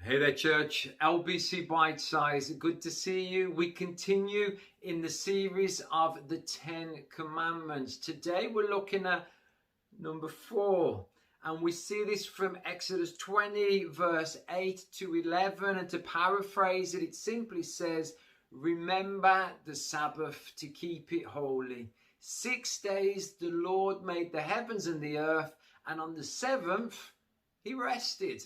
Hey there, church. LBC Bitesize. Good to see you. We continue in the series of the 10 commandments. Today we're looking at number 4. And we see this from Exodus 20, verse 8 to 11. And to paraphrase it, it simply says, remember the Sabbath to keep it holy. 6 days the Lord made the heavens and the earth, and on the seventh he rested.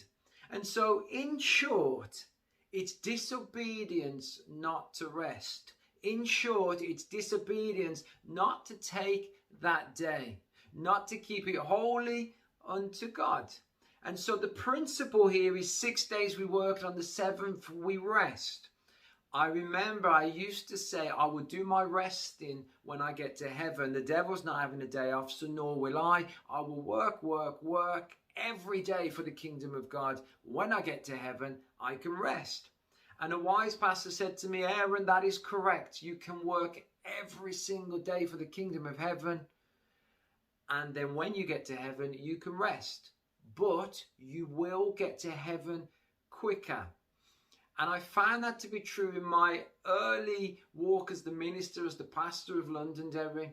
And so, in short, it's disobedience not to rest. In short, it's disobedience not to take that day, not to keep it holy unto God. And so the principle here is 6 days we work, on the seventh we rest. I remember I used to say I will do my resting when I get to heaven. The devil's not having a day off, so nor will I. I will work every day for the kingdom of God. When I get to heaven, I can rest. And a wise pastor said to me, Aaron, that is correct. You can work every single day for the kingdom of heaven. And then when you get to heaven, you can rest. But you will get to heaven quicker. And I found that to be true in my early walk as the minister, as the pastor of Londonderry.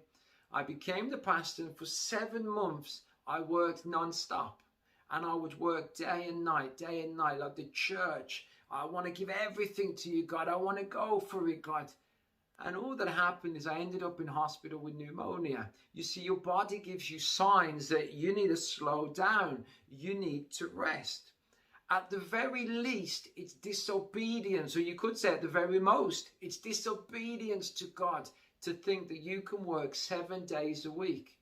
I became the pastor, and for 7 months, I worked non-stop. And I would work day and night, like the church. I want to give everything to you, God. I want to go for it, God. And all that happened is I ended up in hospital with pneumonia. You see, your body gives you signs that you need to slow down. You need to rest. At the very least, it's disobedience, or you could say at the very most, it's disobedience to God to think that you can work 7 days a week.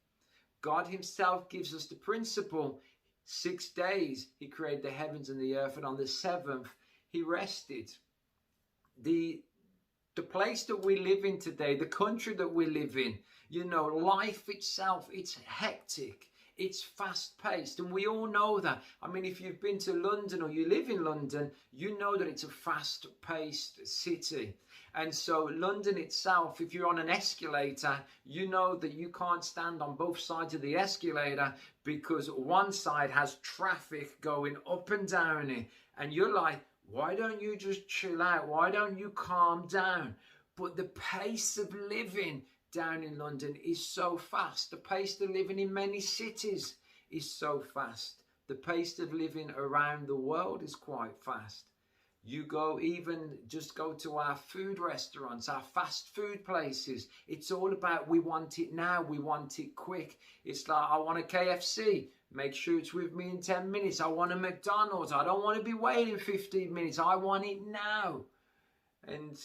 God himself gives us the principle. 6 days he created the heavens and the earth, and on the seventh he rested. The place that we live in today, the country that we live in, life itself, it's hectic. It's fast-paced, and we all know that. I mean, if you've been to London or you live in London, you know that it's a fast-paced city. And so London itself, if you're on an escalator, you know that you can't stand on both sides of the escalator because one side has traffic going up and down it. And you're like, why don't you just chill out? Why don't you calm down? But the pace of living down in London is so fast. The pace of living in many cities is so fast. The pace of living around the world is quite fast. You just go to our food restaurants, our fast food places. It's all about we want it now, we want it quick. It's like, I want a KFC. Make sure it's with me in 10 minutes. I want a McDonald's. I don't want to be waiting 15 minutes. I want it now. And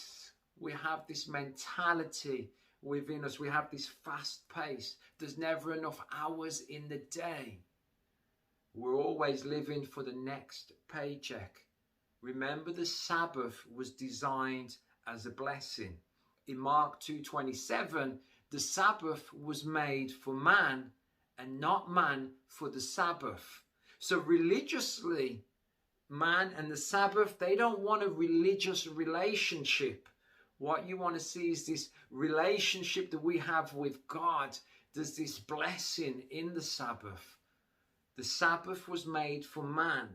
we have this mentality within us. We have this fast pace. There's never enough hours in the day. We're always living for the next paycheck. Remember, the Sabbath was designed as a blessing. In Mark 2:27, the Sabbath was made for man and not man for the Sabbath. So religiously, man and the Sabbath, they don't want a religious relationship. What you want to see is this relationship that we have with God. There's this blessing in the Sabbath. The Sabbath was made for man,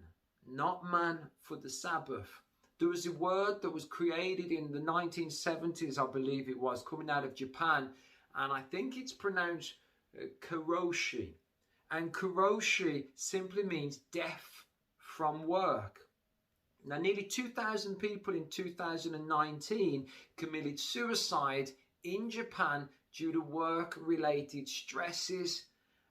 not man for the Sabbath. There was a word that was created in the 1970s, I believe it was, coming out of Japan. And I think it's pronounced karoshi. And karoshi simply means death from work. Now, nearly 2,000 people in 2019 committed suicide in Japan due to work-related stresses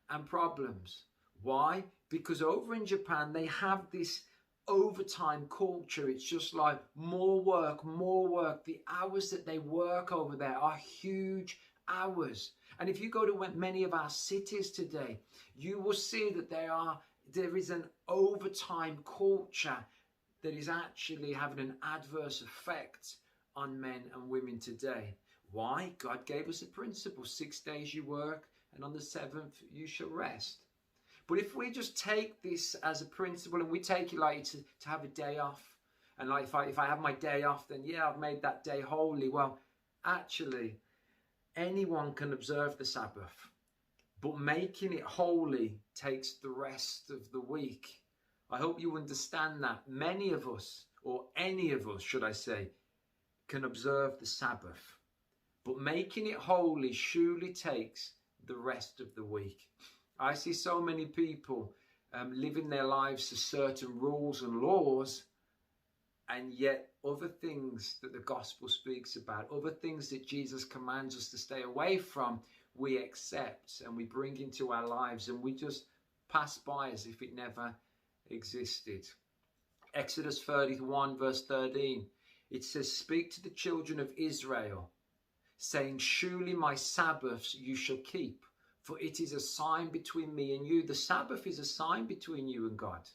and problems. Why? Because over in Japan, they have this overtime culture. It's just like more work, more work. The hours that they work over there are huge hours. And if you go to many of our cities today, you will see that there is an overtime culture that is actually having an adverse effect on men and women today. Why? God gave us a principle. 6 days you work, and on the seventh you shall rest. But if we just take this as a principle and we take it like to have a day off, and like if I have my day off, then yeah, I've made that day holy. Well, actually, anyone can observe the Sabbath, but making it holy takes the rest of the week. I hope you understand that many of us, or any of us, should I say, can observe the Sabbath. But making it holy surely takes the rest of the week. I see so many people living their lives to certain rules and laws, and yet other things that the gospel speaks about, other things that Jesus commands us to stay away from, we accept and we bring into our lives, and we just pass by as if it never existed. Exodus 31 verse 13, it says, "Speak to the children of Israel, saying, surely my Sabbaths you shall keep, for it is a sign between me and you." The Sabbath is a sign between you and God.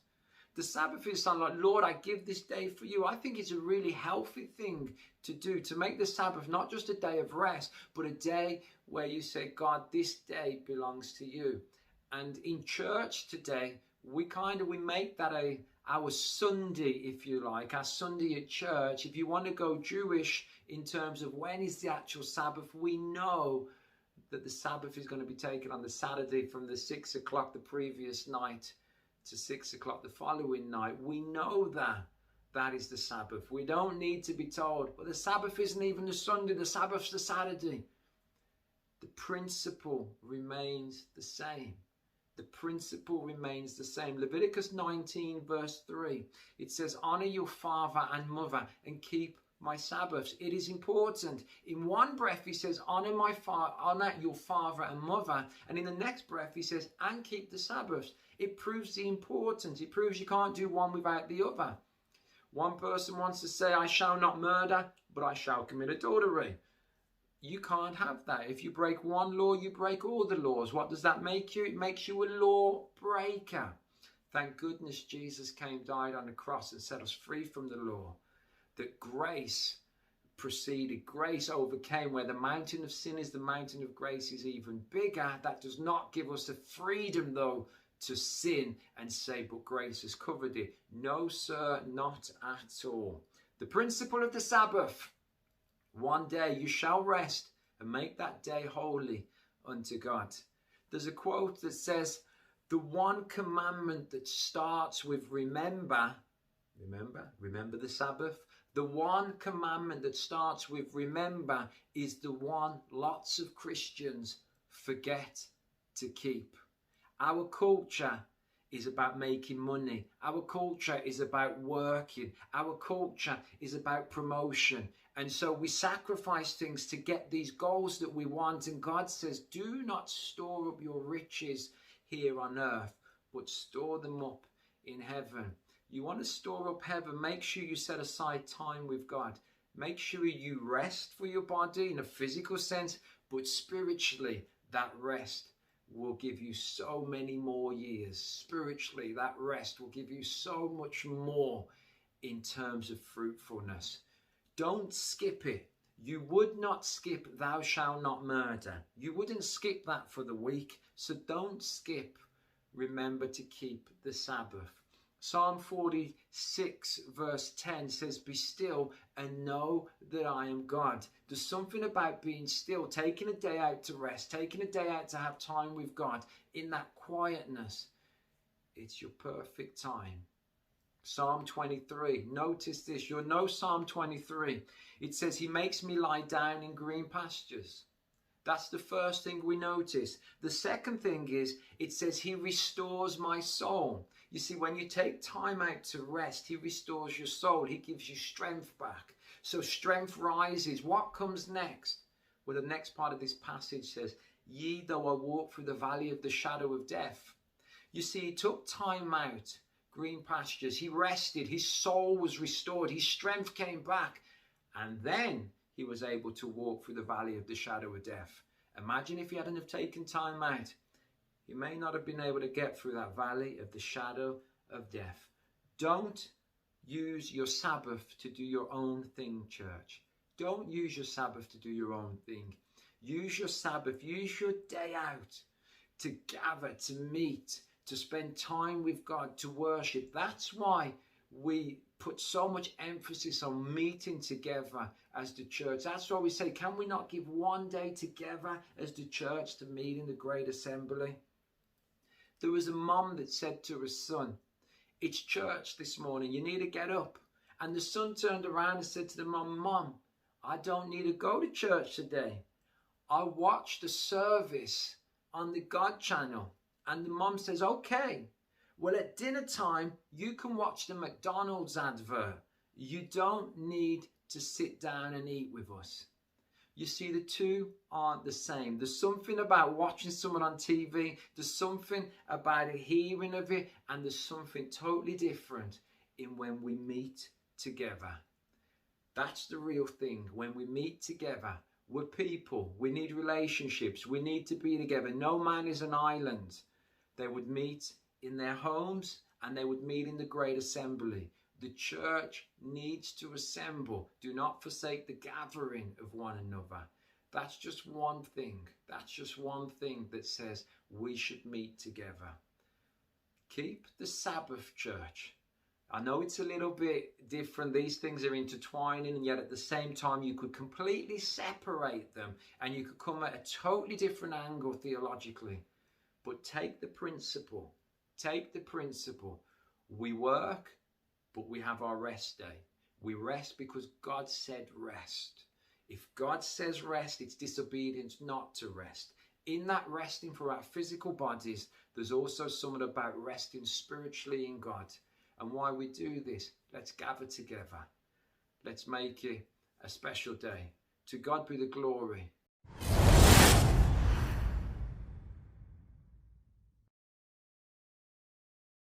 The Sabbath is something like, Lord, I give this day for you. I think it's a really healthy thing to do, to make the Sabbath not just a day of rest, but a day where you say, God, this day belongs to you. And in church today, we make that our Sunday, if you like, our Sunday at church. If you want to go Jewish in terms of when is the actual Sabbath, we know that the Sabbath is going to be taken on the Saturday from the 6 o'clock the previous night to 6 o'clock the following night. We know that is the Sabbath. We don't need to be told, but the Sabbath isn't even the Sunday, the Sabbath's the Saturday. The principle remains the same. The principle remains the same. Leviticus 19 verse 3, it says, honor your father and mother and keep my Sabbaths. It is important. In one breath he says, honor your father and mother, and in the next breath he says, and keep the Sabbaths. It proves the importance. It proves you can't do one without the other. One person wants to say, I shall not murder, but I shall commit adultery. You can't have that. If you break one law, you break all the laws. What does that make you? It makes you a law breaker. Thank goodness Jesus came, died on the cross and set us free from the law. That grace proceeded. Grace overcame. Where the mountain of sin is, the mountain of grace is even bigger. That does not give us the freedom, though, to sin and say, but grace has covered it. No, sir, not at all. The principle of the Sabbath. One day you shall rest and make that day holy unto God. There's a quote that says, the one commandment that starts with remember the Sabbath. The one commandment that starts with remember is the one lots of Christians forget to keep. Our culture is about making money. Our culture is about working. Our culture is about promotion. And so we sacrifice things to get these goals that we want. And God says, do not store up your riches here on earth, but store them up in heaven. You want to store up heaven, make sure you set aside time with God. Make sure you rest for your body in a physical sense, but spiritually, that rest will give you so many more years. Spiritually, that rest will give you so much more in terms of fruitfulness. Don't skip it. You would not skip thou shalt not murder. You wouldn't skip that for the week. So don't skip. Remember to keep the Sabbath. Psalm 46 verse 10 says, be still and know that I am God. There's something about being still, taking a day out to rest, taking a day out to have time with God in that quietness. It's your perfect time. Psalm 23, notice this, you'll know Psalm 23. It says, he makes me lie down in green pastures. That's the first thing we notice. The second thing is, it says he restores my soul. You see, when you take time out to rest, he restores your soul. He gives you strength back. So strength rises. What comes next? Well, the next part of this passage says, ye though I walk through the valley of the shadow of death. You see, he took time out, green pastures. He rested. His soul was restored. His strength came back. And then he was able to walk through the valley of the shadow of death. Imagine if he hadn't have taken time out. He may not have been able to get through that valley of the shadow of death. Don't use your Sabbath to do your own thing, church. Don't use your Sabbath to do your own thing. Use your Sabbath, use your day out to gather, to meet, to spend time with God, to worship. That's why we put so much emphasis on meeting together as the church. That's why we say, can we not give one day together as the church to meet in the great assembly? There was a mom that said to her son, It's church this morning. You need to get up. And the son turned around and said to the mum, Mum, I don't need to go to church today. I watched the service on the God channel. And the mum says, okay, well, at dinner time, you can watch the McDonald's advert. You don't need to sit down and eat with us. You see, the two aren't the same. There's something about watching someone on TV. There's something about a hearing of it. And there's something totally different in when we meet together. That's the real thing. When we meet together, we're people. We need relationships. We need to be together. No man is an island. They would meet in their homes and they would meet in the great assembly. The church needs to assemble. Do not forsake the gathering of one another. That's just one thing. That's just one thing that says we should meet together. Keep the Sabbath, church. I know it's a little bit different. These things are intertwining, and yet at the same time you could completely separate them and you could come at a totally different angle theologically. But take the principle. Take the principle. We work, but we have our rest day. We rest because God said rest. If God says rest, it's disobedience not to rest. In that resting for our physical bodies, there's also something about resting spiritually in God. And why we do this, let's gather together. Let's make it a special day. To God be the glory.